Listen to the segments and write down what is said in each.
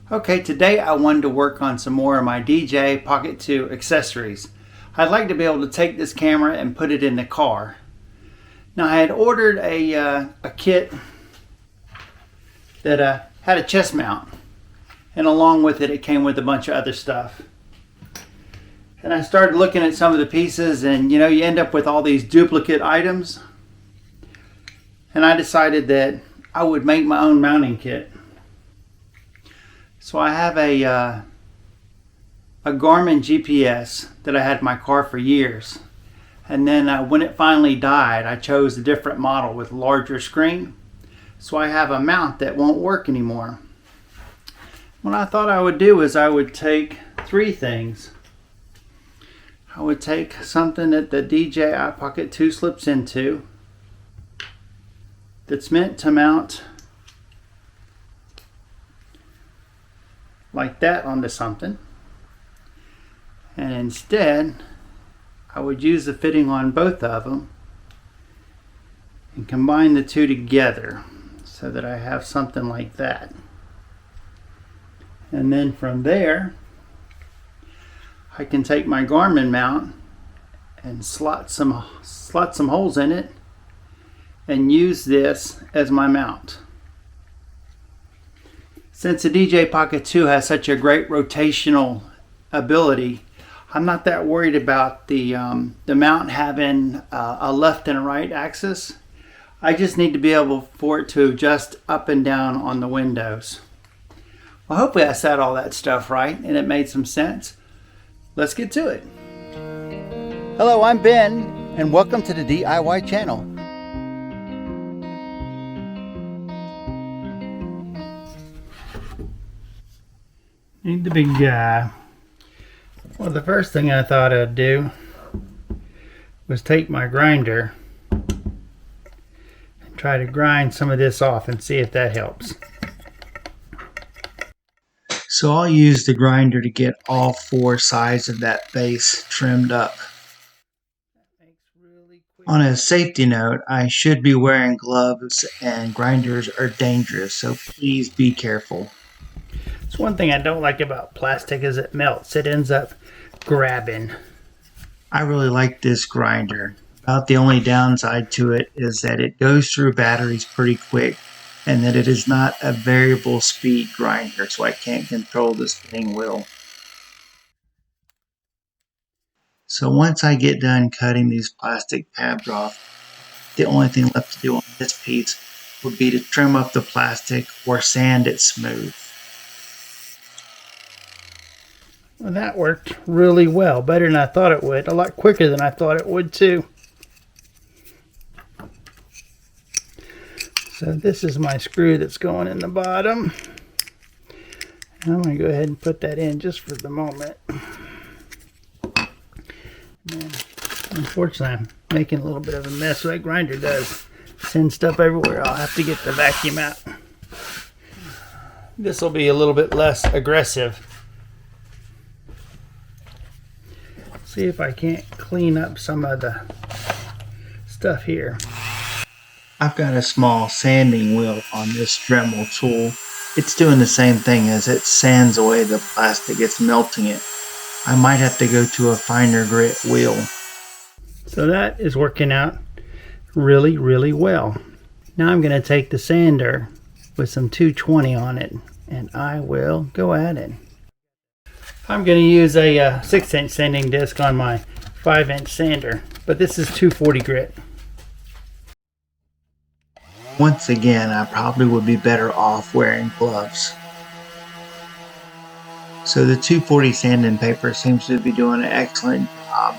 Okay, today I wanted to work on some more of my DJI Pocket 2 accessories. I'd like to be able to take this camera and put it in the car. Now I had ordered a kit that had a chest mount, and along with it, it came with a bunch of other stuff. And I started looking at some of the pieces, and you end up with all these duplicate items. And I decided that I would make my own mounting kit. So I have a Garmin GPS that I had in my car for years. And then when it finally died, I chose a different model with a larger screen. So I have a mount that won't work anymore. What I thought I would do is I would take three things. I would take something that the DJI Pocket 2 slips into that's meant to mount like that onto something, and instead I would use the fitting on both of them and combine the two together so that I have something like that. And then from there I can take my Garmin mount and slot some holes in it and use this as my mount. Since the DJI Pocket 2 has such a great rotational ability, I'm not that worried about the mount having a left and a right axis. I just need to be able for it to adjust up and down on the windows. Well, hopefully I said all that stuff right and it made some sense. Let's get to it. Hello, I'm Ben, and welcome to the DIY channel. Need the big guy. Well, the first thing I thought I'd do was take my grinder and try to grind some of this off and see if that helps. So I'll use the grinder to get all four sides of that base trimmed up. On a safety note, I should be wearing gloves, and grinders are dangerous, so please be careful. It's one thing I don't like about plastic is it melts. It ends up grabbing. I really like this grinder. About the only downside to it is that it goes through batteries pretty quick and that it is not a variable speed grinder, so I can't control the spinning wheel. So once I get done cutting these plastic tabs off, the only thing left to do on this piece would be to trim up the plastic or sand it smooth. Well, that worked really well, better than I thought it would, a lot quicker than I thought it would too. So this is my screw that's going in the bottom. I'm going to go ahead and put that in just for the moment. And unfortunately, I'm making a little bit of a mess. So that grinder does send stuff everywhere. I'll have to get the vacuum out. This will be a little bit less aggressive. See if I can't clean up some of the stuff here. I've got a small sanding wheel on this Dremel tool. It's doing the same thing as it sands away the plastic. It's melting it. I might have to go to a finer grit wheel. So that is working out really, really well. Now I'm going to take the sander with some 220 on it, and I will go at it. I'm going to use a 6-inch sanding disc on my 5-inch sander, but this is 240 grit. Once again, I probably would be better off wearing gloves. So the 240 sanding paper seems to be doing an excellent job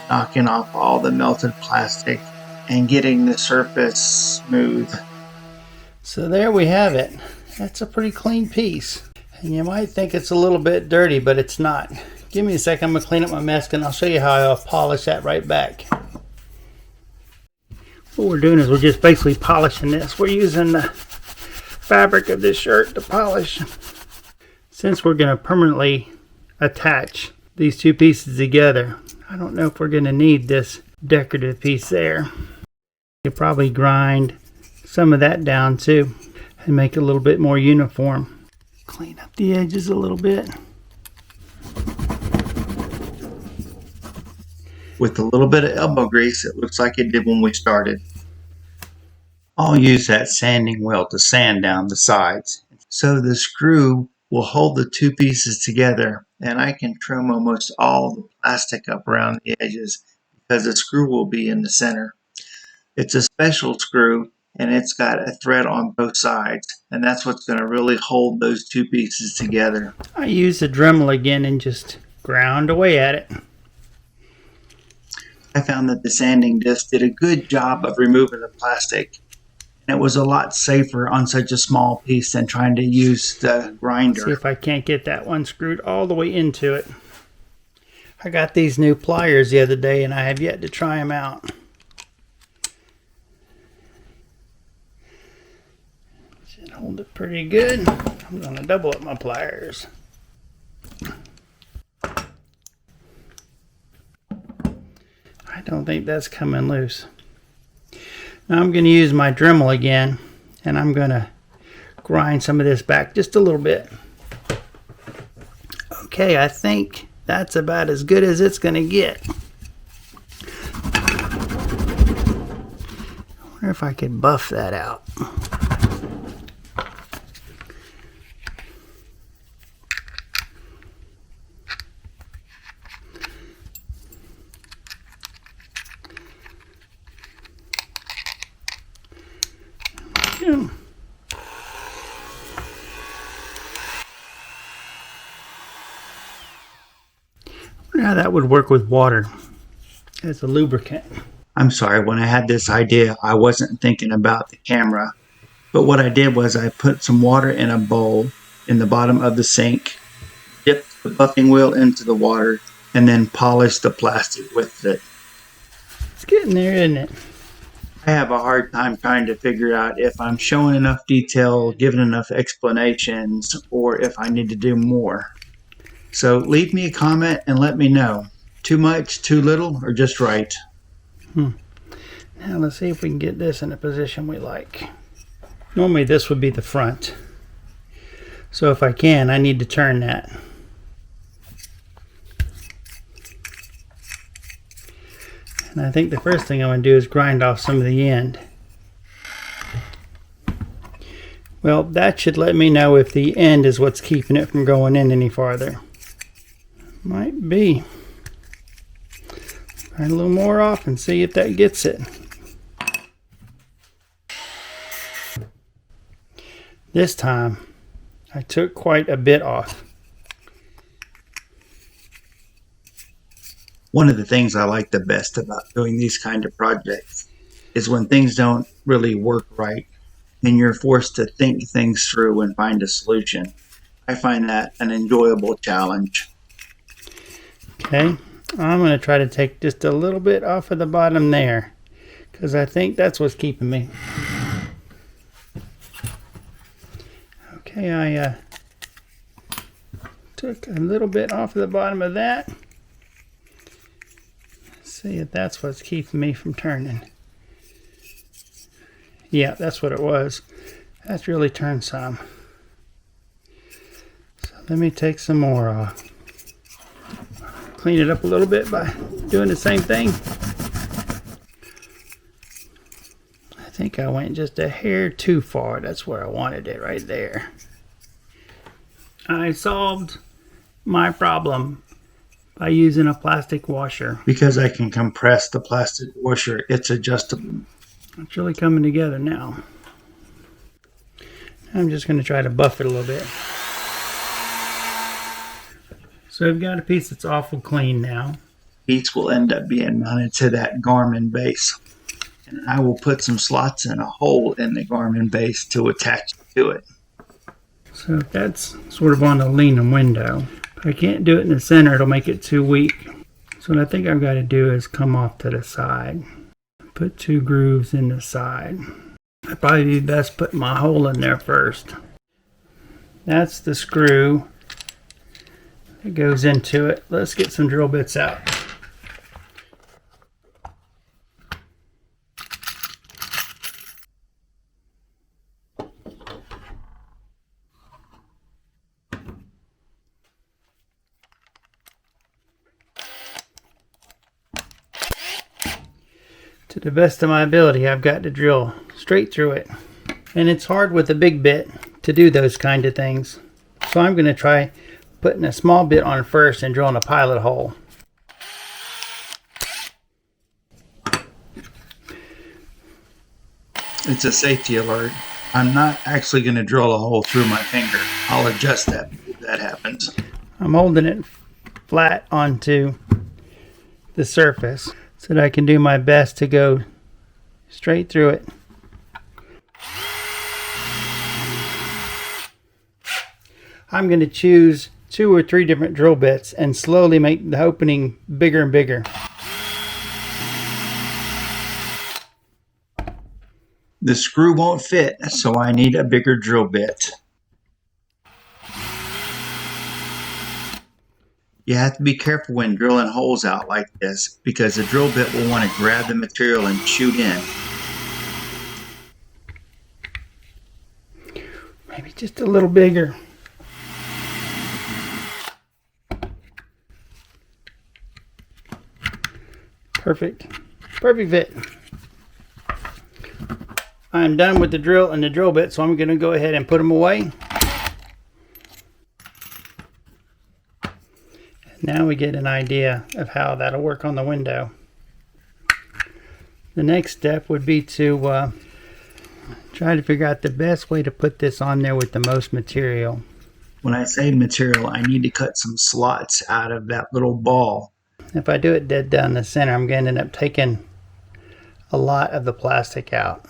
knocking off all the melted plastic and getting the surface smooth. So there we have it. That's a pretty clean piece. And you might think it's a little bit dirty, but it's not. Give me a second, I'm going to clean up my mess and I'll show you how I'll polish that right back. What we're doing is we're just basically polishing this. We're using the fabric of this shirt to polish. Since we're going to permanently attach these two pieces together, I don't know if we're going to need this decorative piece there. You'll probably grind some of that down too and make it a little bit more uniform. Clean up the edges a little bit. With a little bit of elbow grease, it looks like it did when we started. I'll use that sanding wheel to sand down the sides. So the screw will hold the two pieces together, and I can trim almost all the plastic up around the edges because the screw will be in the center. It's a special screw, and it's got a thread on both sides, and that's what's going to really hold those two pieces together. I used the Dremel again and just ground away at it. I found that the sanding disc did a good job of removing the plastic, and it was a lot safer on such a small piece than trying to use the grinder. Let's see if I can't get that one screwed all the way into it. I got these new pliers the other day, and I have yet to try them out. Should hold it pretty good. I'm going to double up my pliers. I don't think that's coming loose. Now I'm going to use my Dremel again, and I'm going to grind some of this back just a little bit. Okay, I think that's about as good as it's going to get. I wonder if I could buff that out. I wonder how that would work with water as a lubricant. I'm sorry, when I had this idea, I wasn't thinking about the camera. But what I did was I put some water in a bowl in the bottom of the sink, dipped the buffing wheel into the water, and then polished the plastic with it. It's getting there, isn't it? I have a hard time trying to figure out if I'm showing enough detail, giving enough explanations, or if I need to do more. So leave me a comment and let me know. Too much, too little, or just right? Now let's see if we can get this in a position we like. Normally this would be the front. So if I can, I need to turn that. And I think the first thing I'm going to do is grind off some of the end. Well, that should let me know if the end is what's keeping it from going in any farther. Might be. Grind a little more off and see if that gets it. This time, I took quite a bit off. One of the things I like the best about doing these kind of projects is when things don't really work right and you're forced to think things through and find a solution. I find that an enjoyable challenge. Okay, I'm going to try to take just a little bit off of the bottom there because I think that's what's keeping me. Okay, I took a little bit off of the bottom of that. See if that's what's keeping me from turning. Yeah, that's what it was. That's really turned some. So let me take some more off. Clean it up a little bit by doing the same thing. I think I went just a hair too far. That's where I wanted it, right there. I solved my problem by using a plastic washer. Because I can compress the plastic washer, it's adjustable. It's really coming together now. I'm just going to try to buff it a little bit. So I've got a piece that's awful clean now. Piece will end up being mounted to that Garmin base. And I will put some slots and a hole in the Garmin base to attach to it. So that's sort of on the leaning window. If I can't do it in the center, it'll make it too weak. So what I think I've got to do is come off to the side. Put two grooves in the side. I'd probably be best putting my hole in there first. That's the screw that goes into it. Let's get some drill bits out. To the best of my ability, I've got to drill straight through it. And it's hard with a big bit to do those kind of things. So I'm going to try putting a small bit on first and drilling a pilot hole. It's a safety alert. I'm not actually going to drill a hole through my finger. I'll adjust that if that happens. I'm holding it flat onto the surface so that I can do my best to go straight through it. I'm going to choose 2 or 3 different drill bits and slowly make the opening bigger and bigger. The screw won't fit, so I need a bigger drill bit. You have to be careful when drilling holes out like this because the drill bit will want to grab the material and shoot in. Maybe just a little bigger. Perfect. Perfect fit. I'm done with the drill and the drill bit, so I'm going to go ahead and put them away. Now we get an idea of how that'll work on the window. The next step would be to try to figure out the best way to put this on there with the most material. When I say material, I need to cut some slots out of that little ball. If I do it dead down the center, I'm going to end up taking a lot of the plastic out.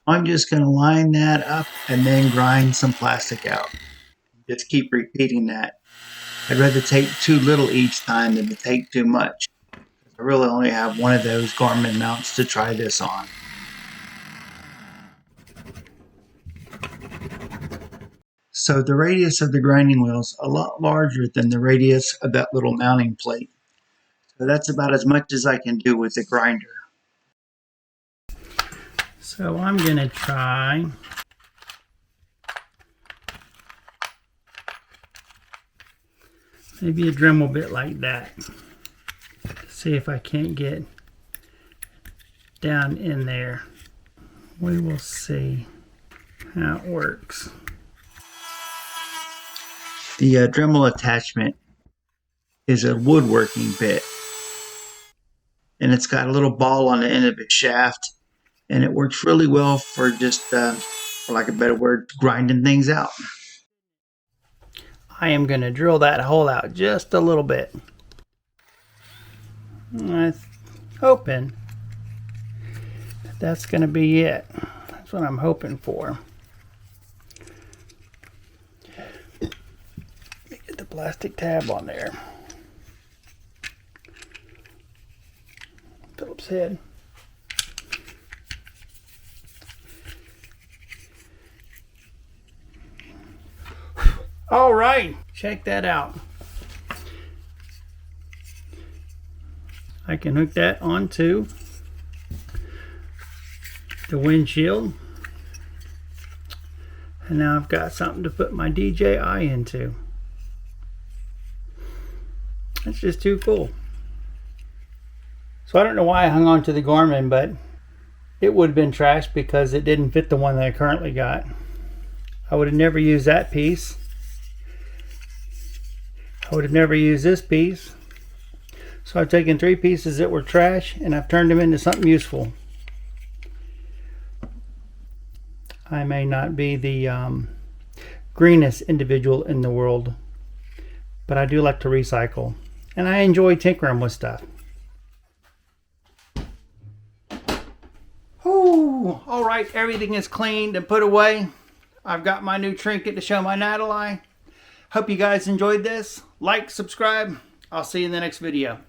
I'm just going to line that up and then grind some plastic out. Just keep repeating that. I'd rather take too little each time than to take too much. I really only have one of those garment mounts to try this on. So the radius of the grinding wheel is a lot larger than the radius of that little mounting plate. So that's about as much as I can do with the grinder. So I'm going to try maybe a Dremel bit like that. See if I can't get down in there. We will see how it works. The Dremel attachment is a woodworking bit, and it's got a little ball on the end of its shaft. And it works really well for just, for lack of a better word, grinding things out. I am going to drill that hole out just a little bit. I'm hoping that's going to be it. That's what I'm hoping for. Let me get the plastic tab on there. Phillips head. All right, check that out. I can hook that onto the windshield. And now I've got something to put my DJI into. That's just too cool. So I don't know why I hung on to the Garmin, but it would have been trashed because it didn't fit the one that I currently got. I would have never used that piece. I would have never used this piece. So I've taken 3 pieces that were trash and I've turned them into something useful. I may not be the greenest individual in the world, but I do like to recycle and I enjoy tinkering with stuff. Oh, all right, everything is cleaned and put away. I've got my new trinket to show my Natalie. Hope you guys enjoyed this. Like, subscribe. I'll see you in the next video.